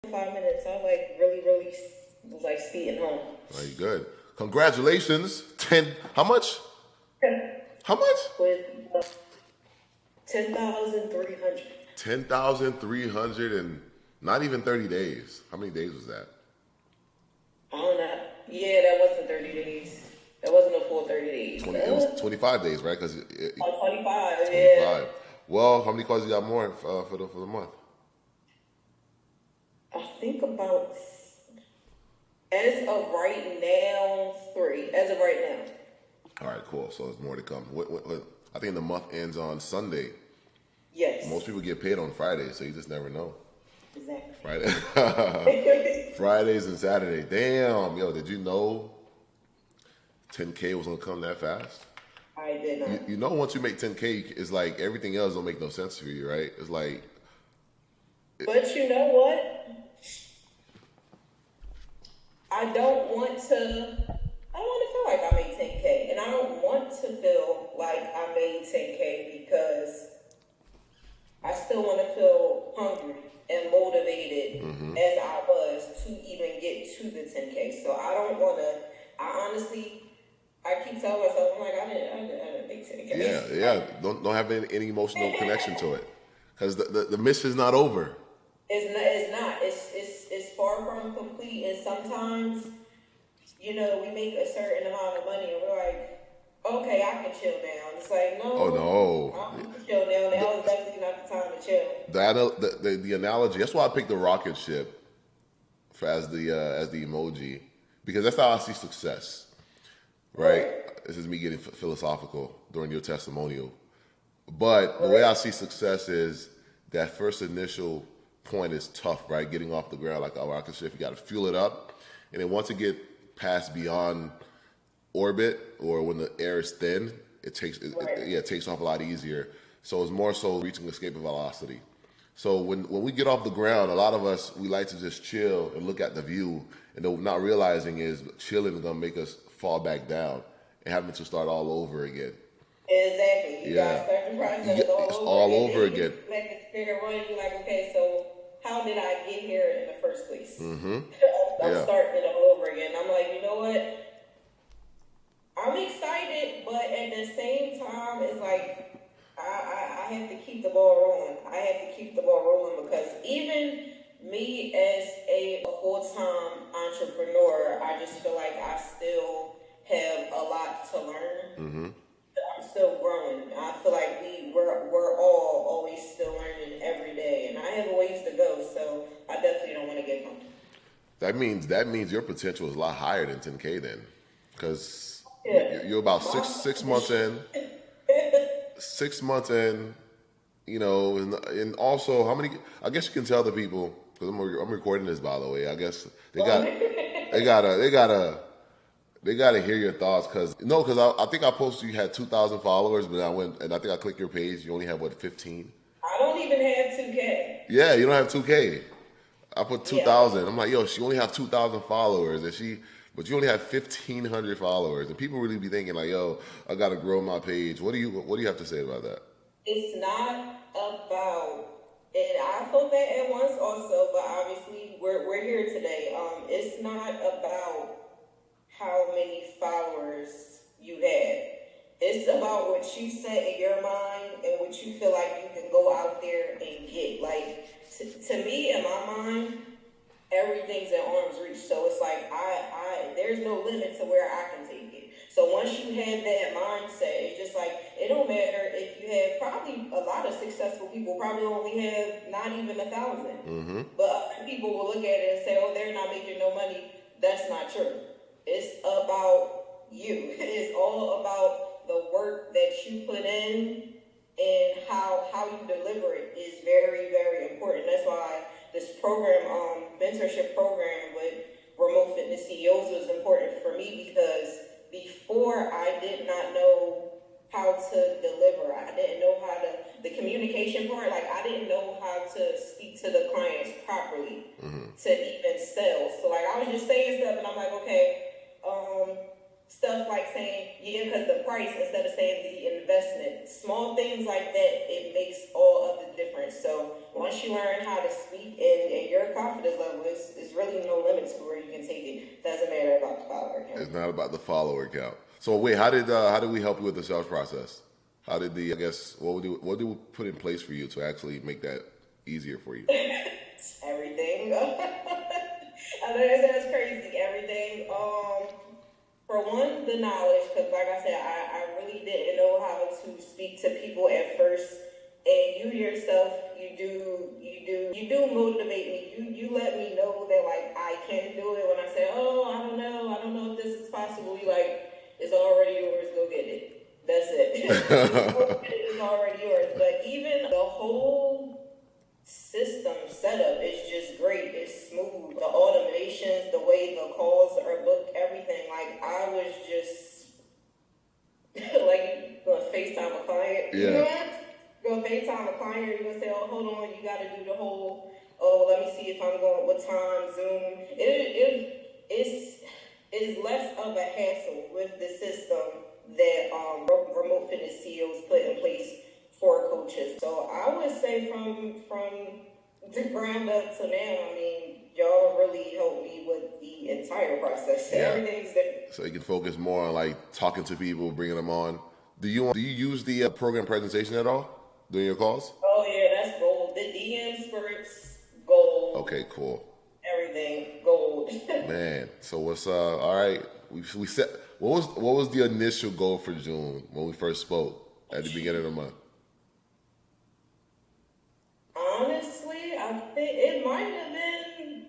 5 minutes. I really was like speeding home. Very good. Congratulations. 10, how much? How much? With 10,300. 10,300 and not even 30 days. How many days was that? I don't know. Yeah, that wasn't 30 days. That wasn't a full 30 days. It was 25 days, right? Because 25, 25. yeah. Well, how many calls you got more for the month? I think about, as of right now, 3. As of right now. All right, cool. So there's more to come. I think the month ends on Sunday. Yes. Most people get paid on Friday, so you just never know. Exactly. Friday. Fridays and Saturday. Damn, yo, did you know 10K was gonna come that fast? I did not. You know, once you make 10K, it's like everything else don't make no sense for you, right? It's like. But you know what? I don't want to feel like I made 10K. And I don't want to feel like I made 10K because I still want to feel hungry and motivated as I was to even get to the 10K. So I don't want to, I keep telling myself, I'm like, I didn't make 10K. Yeah. Don't have any emotional connection to it. Because the mission is not over. It's not. It's far from complete. And sometimes, we make a certain amount of money and we're like, okay, I can chill now. It's like, no. Oh no. I can chill now. Now is definitely not the time to chill. The analogy. That's why I picked the rocket ship as the emoji, because that's how I see success. Right? This is me getting philosophical during your testimonial. But the way I see success is that first initial point is tough, right? Getting off the ground like a rocket ship, you got to fuel it up, and then once it get past beyond orbit or when the air is thin, it takes off a lot easier. So it's more so reaching escape velocity. So when we get off the ground, a lot of us, we like to just chill and look at the view, and not realizing is chilling is gonna make us fall back down and having to start all over again. Exactly. You gotta start the process all over again. Like the figure one, you're like, okay, so how did I get here in the first place? Mm-hmm. I'm starting it all over again. I'm like, you know what? I'm excited, but at the same time, it's like I have to keep the ball rolling. I have to keep the ball rolling because even me as a full-time entrepreneur, I just feel like I still have a lot to learn. Mm-hmm. I'm still growing. I feel like we're all always still learning every day, and I have a ways to go. So I definitely don't want to get comfortable. That means your potential is a lot higher than 10K then, because you're about six months in. 6 months in, and also how many? I guess you can tell the people, because I'm recording this, by the way. I guess they gotta hear your thoughts, because I think I posted you had 2,000 followers, but I went and I think I clicked your page. You only have 15. I don't even have 2K. Yeah, you don't have 2K. I put 2,000. I'm like, yo, she only have 2,000 followers, but you only have 1,500 followers, and people really be thinking like, yo, I gotta grow my page. What do you have to say about that? It's not about, and I felt that at once also, but obviously we're here today. It's not about how many followers you have. It's about what you set in your mind and what you feel like you can go out there and get. Like, to me, in my mind, everything's at arm's reach. So it's like, there's no limit to where I can take it. So once you have that mindset, it's just like, it don't matter if you have probably a lot of successful people probably only have not even 1,000. Mm-hmm. But other people will look at it and say, oh, they're not making no money. That's not true. It's about you. It's all about the work that you put in, and how you deliver it is very, very important. That's why this program, mentorship program with remote fitness CEOs was important for me, because before I did not know how to deliver. I didn't know how to, the communication part, like I didn't know how to speak to the clients properly to even sell. So like I was just saying stuff and I'm like, okay, stuff like saying, yeah, because the price instead of saying the investment. Small things like that, it makes all of the difference. So once you learn how to speak and your confidence level is really no limit to where you can take it. Doesn't matter about the follower count. It's not about the follower count. So wait, how did we help you with the sales process? How did I guess what did we put in place for you to actually make that easier for you? Everything. I know that sounds crazy. Everything. For one, the knowledge, because like I said, I really didn't know how to speak to people at first. And you yourself, you do motivate me. You let me know that like I can do it. When I say, oh, I don't know if this is possible. You like, it's already yours. Go get it. That's it. It's already yours. But even the whole system setup is just great. It's smooth. The automations, the way the calls are booked, everything. Like I was just like you gonna FaceTime a client. Yeah. You know what? You're gonna FaceTime a client, you're gonna say, oh hold on, you gotta do the whole, oh let me see if I'm going what time, Zoom. It's less of a hassle with the system that remote fitness CEOs put in place for coaches. So I would say from the ground up to now, I mean, y'all really helped me with the entire process. Yeah. Everything's there. So you can focus more on like talking to people, bringing them on. Do you use the program presentation at all during your calls? Oh yeah, that's gold. The DM spurts, gold. Okay, cool. Everything, gold. Man, so what's all right? We set what was the initial goal for June when we first spoke at the beginning of the month? Honestly, I think it might have been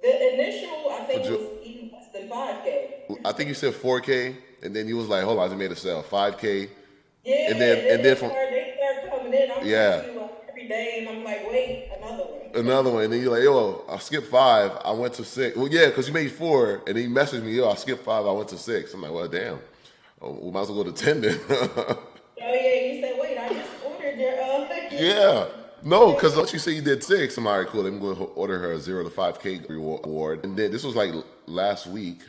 the initial. I think it was even less than 5K. I think you said 4K, and then you was like, hold on, I just made a sale, 5K. Yeah, and then they from start coming in. I'm texting you every day, and I'm like, wait, another one. And then you're like, yo, I skipped 5, I went to 6. Well, yeah, because you made 4, and then you messaged me, yo, I skipped 5, I went to 6. I'm like, well, damn, we might as well go to 10 then. Oh yeah, you said, wait, I just ordered your. Yeah. No, because once you say you did 6, I'm like, all right, cool. I'm going to order her a 0 to 5K reward. And then this was like last week.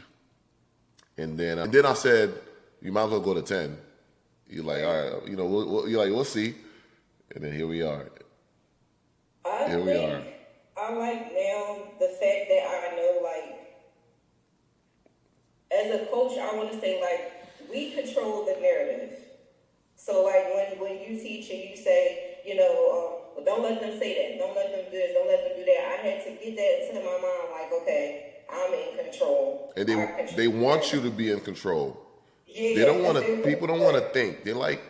And then I said, you might as well go to 10. You're like, all right, you know, we'll see. And then here we are. I like now the fact that I know, like, as a coach, I want to say, like, we control the narrative. So, like, when you teach and you say, you know, well, don't let them say that. Don't let them do this. Don't let them do that. I had to get that into my mind, like, okay, I'm in control. And they want you to be in control. Yeah, they don't want to. People don't want to think. They're like,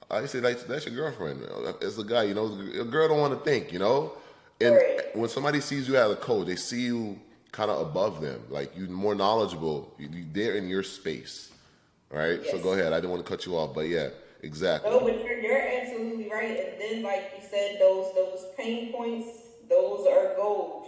I say, like, that's your girlfriend. It's a guy, you know. A girl don't want to think, you know. And when somebody sees you as a coach, they see you kind of above them, like you're more knowledgeable. They're in your space, right? Yes. So go ahead. I didn't want to cut you off, but yeah, exactly. No, but you're absolutely right. And then, like you said, those pain points, those are gold.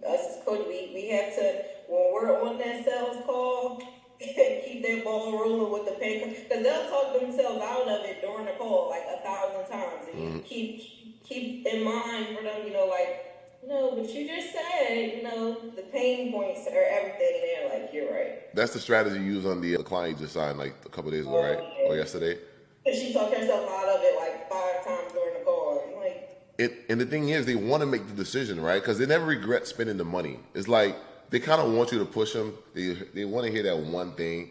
Us as coach, we have to, when we're on that sales call, keep that ball rolling with the pain, because they'll talk themselves out of it during the call like 1,000 times, and you keep in mind for them, you know, like, no, but you just said, you know, the pain points are everything, and they're like, you're right. That's the strategy you used on the client you just signed like a couple days ago, right? Yeah. Or yesterday? She talked herself out of it like 5 times during the call. I'm like, and the thing is, they want to make the decision, right? Because they never regret spending the money. It's like they kind of want you to push them. They want to hear that one thing.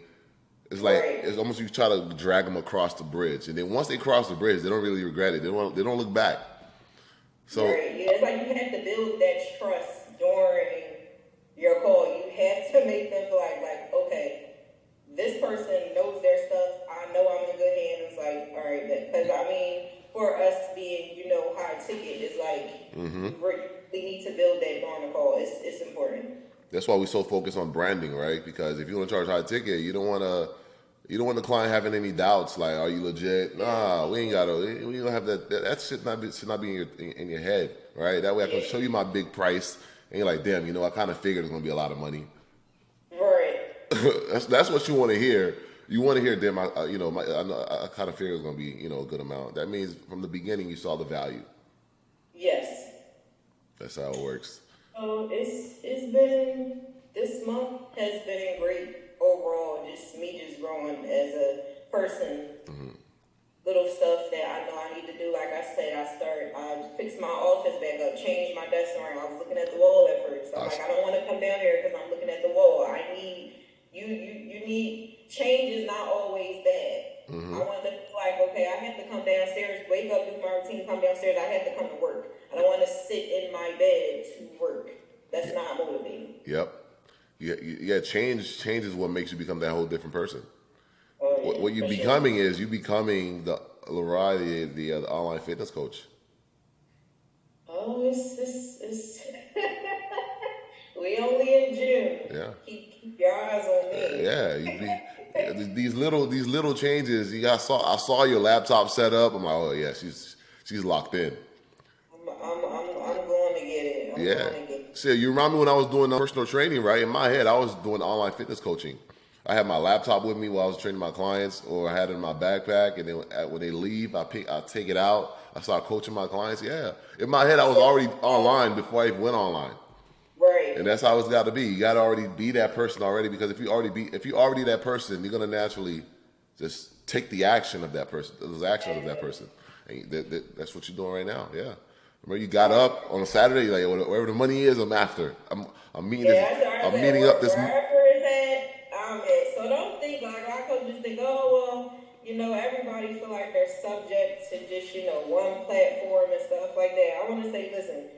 It's like it's almost you try to drag them across the bridge, and then once they cross the bridge, they don't really regret it. They don't look back. So yeah, it's like you have to build that trust during your call. You have to make them feel like okay, this person knows their stuff. I know I'm in good hands. Like, all right, because I mean, for us being, you know, high ticket, is like we need to build that during the call. It's important. That's why we're so focused on branding, right? Because if you want to charge high ticket, you don't want the client having any doubts. Like, are you legit? Nah, we don't have that. That should not be in your head, right? That way, I can show you my big price, and you're like, damn, you know, I kind of figured it's gonna be a lot of money. Right. That's what you want to hear. You want to hear, damn, I kind of figured it's gonna be, you know, a good amount. That means from the beginning you saw the value. Yes. That's how it works. So it's been, this month has been great. overall, just me just growing as a person. Mm-hmm. Little stuff that I know I need to do. Like I said, I fixed my office back up, changed my desk around. I was looking at the wall at first. I'm like, I don't want to come down here because I'm looking at the wall. I need you need change is not always bad. Mm-hmm. I want to feel like, okay, I have to come downstairs, wake up, do my routine, come downstairs. I have to come to work. I don't want to sit in my bed to work. That's not motivating. Yep. Yeah. Change is what makes you become that whole different person. What you're becoming is you becoming the Larrice, the online fitness coach. Oh, it's we only in June. Yeah. Keep your eyes on me. Yeah. These little changes. I saw your laptop set up. I'm like, oh yeah, she's locked in. I'm going to get it. I'm going to get it. See, you remind me when I was doing personal training, right? In my head, I was doing online fitness coaching. I had my laptop with me while I was training my clients, or I had it in my backpack, and then when they leave, I take it out. I start coaching my clients. Yeah, in my head, I was already online before I even went online. Right. And that's how it's got to be. You got to already be that person already, because if you already that person, you're gonna naturally just take the action of that person, those actions of that person, and that's what you're doing right now. Yeah. Remember, you got up on a Saturday, you're like, wherever the money is, I'm after. I'm meeting up this. So don't think like our coaches think, oh well, everybody feel like they're subject to just one platform and stuff like that. I want to say, listen,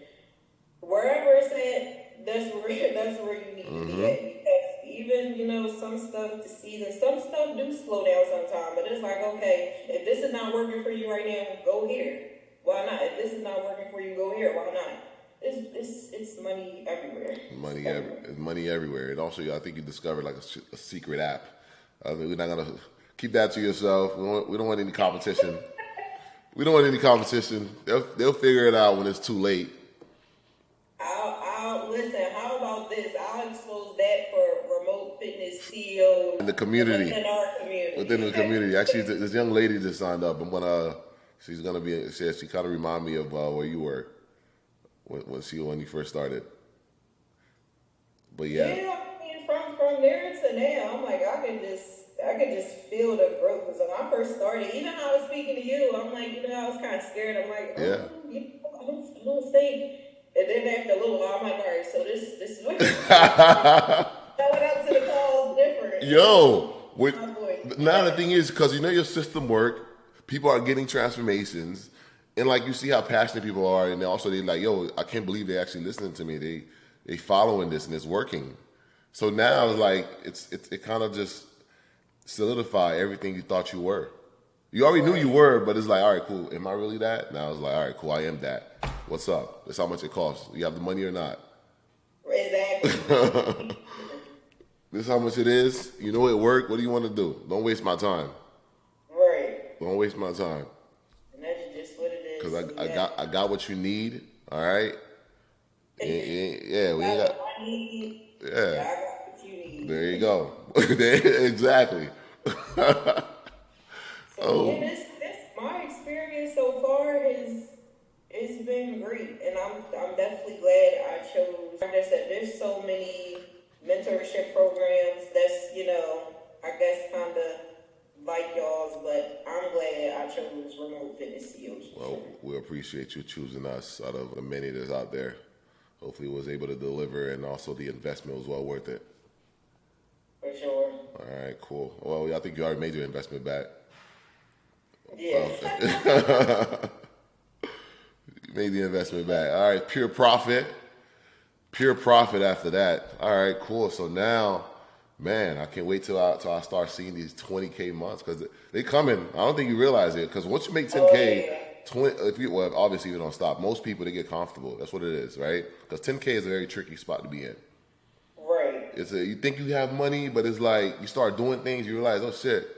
wherever it's at, that's where you need to be at. Because even some stuff some stuff do slow down sometimes. But it's like, okay, if this is not working for you right now, go here. Why not? If this is not working for you, go here. Why not? It's money everywhere. Money everywhere. And also, I think you discovered like a secret app. We're not gonna keep that to yourself. We don't want any competition. We don't want any competition. They'll figure it out when it's too late. I'll listen. How about this? I'll expose that for remote fitness CEOs in the community. Within our community. Within the community. Actually, this young lady just signed up. She's gonna be. She kind of remind me of where you were when you first started. But yeah. Yeah, I mean, from there to now, I'm like, I can just feel the growth. Because when I first started, even how I was speaking to you, I'm like, I was kind of scared. I'm like, I don't think. And then after a little while, I'm like, all right, so this is what showing up to the calls different. Now the thing is, because your system work, people are getting transformations, and like you see how passionate people are, and also they're like, yo, I can't believe they're actually listening to me. They following this and it's working. So now it's like it kind of just solidify everything you thought you were. You already knew you were, but it's like, all right, cool. Am I really that? Now it's like, all right, cool. I am that. What's up? That's how much it costs. You have the money or not? Exactly. This is how much it is. You know it worked. What do you want to do? Don't waste my time. Right. Don't waste my time. And that's just what it is. Because I got what you need. All right. Yeah, we got. I need. Yeah. I got what you need. There you go. Exactly. This my experience so far it's been great, and I'm definitely glad I chose. Like I said, there's so many mentorship programs that's I guess kind of like y'all's, but I'm glad I chose Remote Fitness CEOs. Well, we appreciate you choosing us out of the many that's out there. Hopefully, it was able to deliver, and also the investment was well worth it. For sure. All right, cool. Well, I think you already made your investment back. Yeah. You made the investment back. All right, pure profit. Pure profit after that. All right, cool. So now, man, I can't wait till I start seeing these 20K months, because they coming. I don't think you realize it, because once you make 10K, obviously you don't stop. Most people, they get comfortable. That's what it is, right? Because 10K is a very tricky spot to be in. Right. You think you have money, but it's like you start doing things, you realize, oh shit,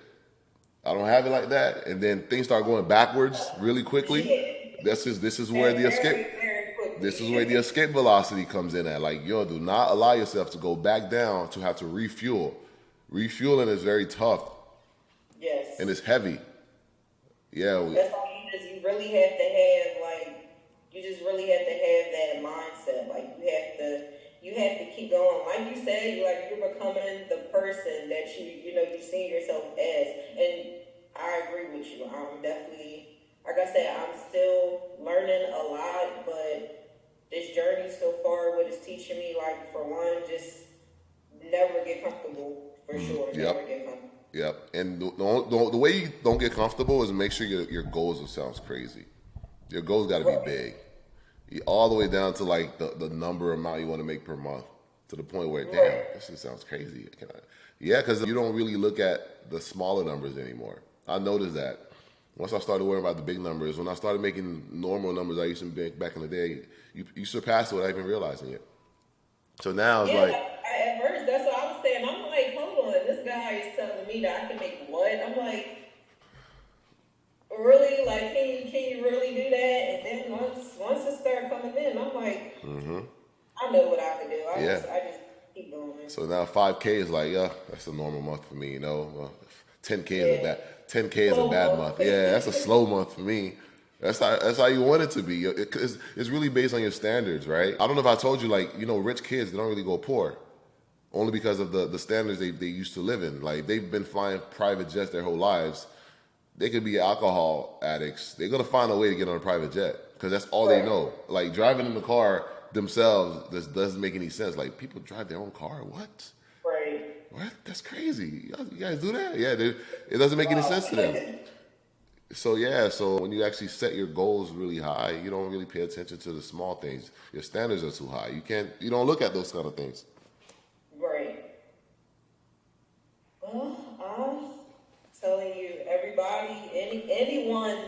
I don't have it like that, and then things start going backwards really quickly. Yeah. This is where the escape. This is where the escape velocity comes in at. Like, do not allow yourself to go back down to have to refuel. Refueling is very tough. Yes. And it's heavy. Yeah. That's all you really have to have, like, you just really have to have that mindset. Like, you have to keep keep going. Like you said, you're becoming the person that you see yourself as. And I agree with you. I'm definitely, like I said, I'm still learning a lot, but this journey so far, what it's teaching me, like, for one, just never get comfortable, for sure. Yep. Never get comfortable. Yep. And the way you don't get comfortable is make sure your goals sounds crazy. Your goals got to be big. All the way down to like the number amount you want to make per month, to the point where, damn, this just sounds crazy. Yeah, because you don't really look at the smaller numbers anymore. I noticed that. Once I started worrying about the big numbers, when I started making normal numbers I used to make back in the day, you surpassed it without even realizing it. So now it's like, at first, that's what I was saying. I'm like, hold on, this guy is telling me that I can make what? I'm like, really? Like, can you really do that? And then once it started coming in, I'm like, I know what I can do. I just keep going. So now 5K is like, yeah, that's a normal month for me, 10K is a bad month. Yeah, that's a slow month for me. That's how you want it to be. It's really based on your standards, right? I don't know if I told you, like, rich kids, they don't really go poor. Only because of the standards they used to live in. Like, they've been flying private jets their whole lives. They could be alcohol addicts. They're going to find a way to get on a private jet because that's all they know. Like, driving in the car themselves, this doesn't make any sense. Like, people drive their own car? What? Right. What? That's crazy. You guys do that? Yeah, it doesn't make any sense to them. So when you actually set your goals really high, you don't really pay attention to the small things. Your standards are too high. You don't look at those kind of things. Right. Well, I'm telling you, everybody, anyone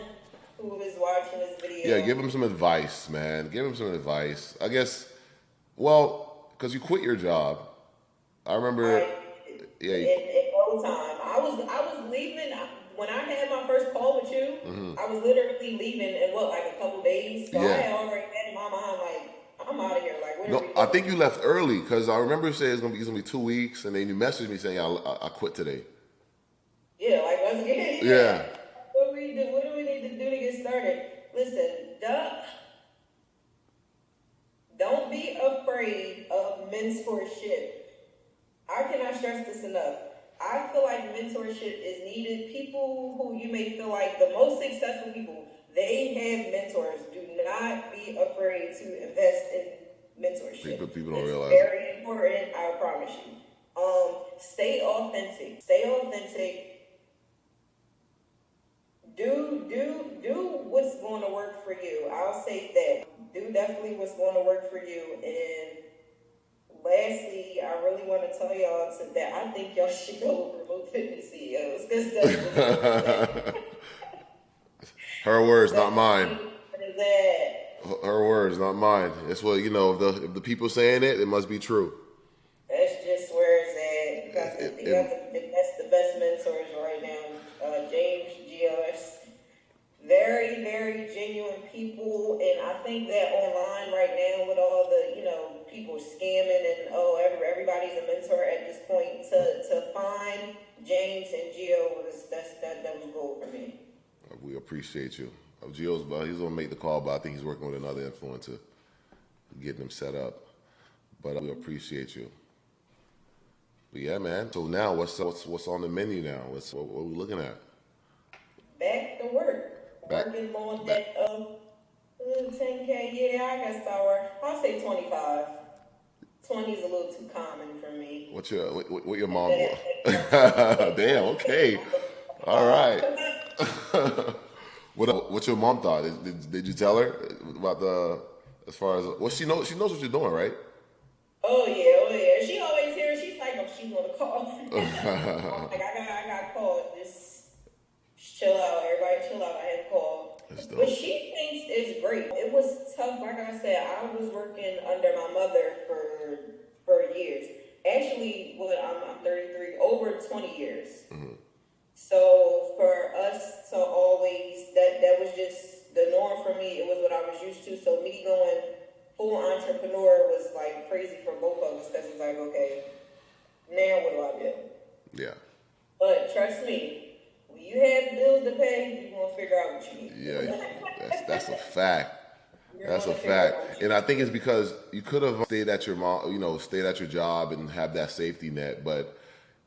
who is watching this video. Yeah, give them some advice, man. Give them some advice. I guess, because you quit your job. I remember. In no time. I was leaving when I had my first call with you. I was literally leaving in like a couple days. So I had already had in my mind, like, I'm out of here. Like, no, I think you left early because I remember saying it's gonna be 2 weeks, and then you messaged me saying I quit today. Yeah, like, let's get it. Yeah. What do we need to do to get started? Listen, don't be afraid of mentorship. I cannot stress this enough. I feel like mentorship is needed. People who you may feel like the most successful people, they have mentors. Do not be afraid to invest in mentorship. People don't realize it's very important, I promise you. Stay authentic. Stay authentic. Do what's going to work for you. I'll say that. Do definitely what's going to work for you. And lastly, I really want to tell y'all that I think y'all should go with remote fitness CEOs because that's her words, not mine. Her words, not mine. It's what if the people saying it must be true. That's just where it's at. That's the best mentors right now. James, Gio, very, very genuine people, and I think that online right now with all the people scamming and everybody's a mentor at this point, to find James and Gio that was gold for me. We appreciate you. He's gonna make the call, but I think he's working with another influencer, getting him set up. But we appreciate you. But yeah, man. So now what's on the menu now? What are we looking at? Back to work. Working on that 10K. Yeah, I got to start working. I'll say 25. 20 is a little too common for me. What your mom? Damn. Okay. All right. What your mom thought? Did you tell her about as far as she knows what you're doing, right? Oh yeah. She always hears. She's like, oh, she's gonna call. Like, I got called. Just chill out, everybody. Chill out. I had called. But she thinks it's great. It was tough. Like I said, I was working under my mother for years. Actually, I'm 33, over 20 years. Mm-hmm. So for us to always, that was just the norm for me. It was what I was used to. So me going full entrepreneur was like crazy for both of us because it's like, okay, now what do I do? Yeah. But trust me, when you have bills to pay, you're going to figure out what you need. Yeah, that's a fact. You're That's going a to figure out fact. what you And I think it's because you could have stayed at your mom, stayed at your job and have that safety net, but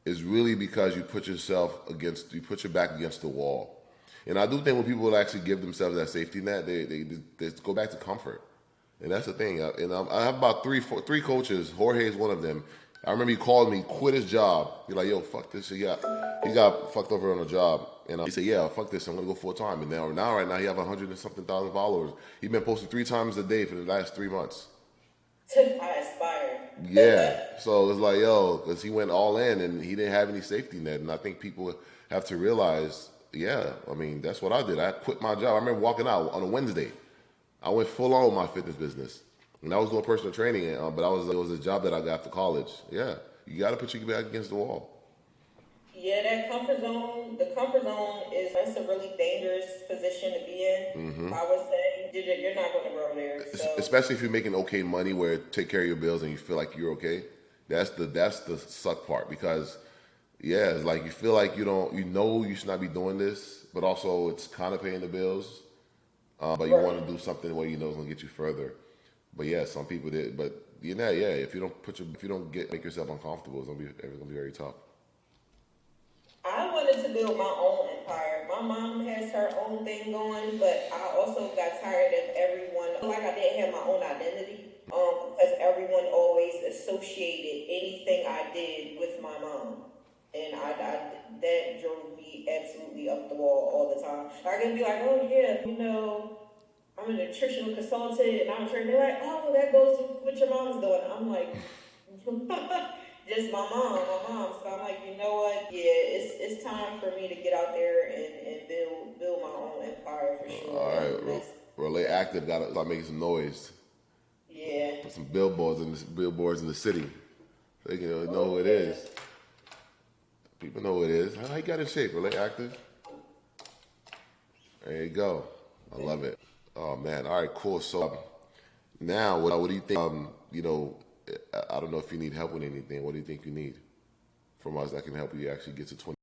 it's really because you put your back against the wall. And I do think when people actually give themselves that safety net, they go back to comfort. And that's the thing. I have about three coaches. Jorge is one of them. I remember he called me, quit his job. He's like, yo, fuck this shit. He got fucked over on a job. And he said, yeah, fuck this. I'm going to go full time. And right now, he have 100 and something thousand followers. He's been posting 3 times a day for the last 3 months. I aspire. Yeah. So it's like, yo, because he went all in and he didn't have any safety net. And I think people have to realize, yeah, I mean, that's what I did. I quit my job. I remember walking out on a Wednesday. I went full on with my fitness business. And I was doing personal training, but it was a job that I got after college. Yeah. You got to put your back against the wall. Yeah, that comfort zone, the comfort zone it's a really dangerous position to be in. I would say you're not going to grow there. So, Especially if you're making okay money where take care of your bills and you feel like you're okay. That's the suck part because yeah, it's like you feel like you should not be doing this, but also it's kind of paying the bills. But you right. want to do something where you know it's gonna get you further. But yeah, some people did. But if you don't make yourself uncomfortable, it's gonna be very tough. I wanted to build my own empire. My mom has her own thing going, but I also got tired of everyone. Like I didn't have my own identity, because everyone always associated anything I did with my mom, and that drove me absolutely up the wall all the time. I can be like, oh yeah, I'm a nutritional consultant, and I'm a trainer. They're like, oh, well, that goes with what your mom's doing. I'm like, just my mom. So I'm like, you know what? Yeah, it's time for me to get out there and build my own empire for sure. All right, Relay Active got to start making some noise. Yeah. Put some billboards in the city. So they can know who it yeah. is. People know who it is. How you got in shape? Relay Active. There you go. I love it. Oh man. All right. Cool. So now, what do you think? I don't know if you need help with anything. What do you think you need from us that can help you actually get to 20?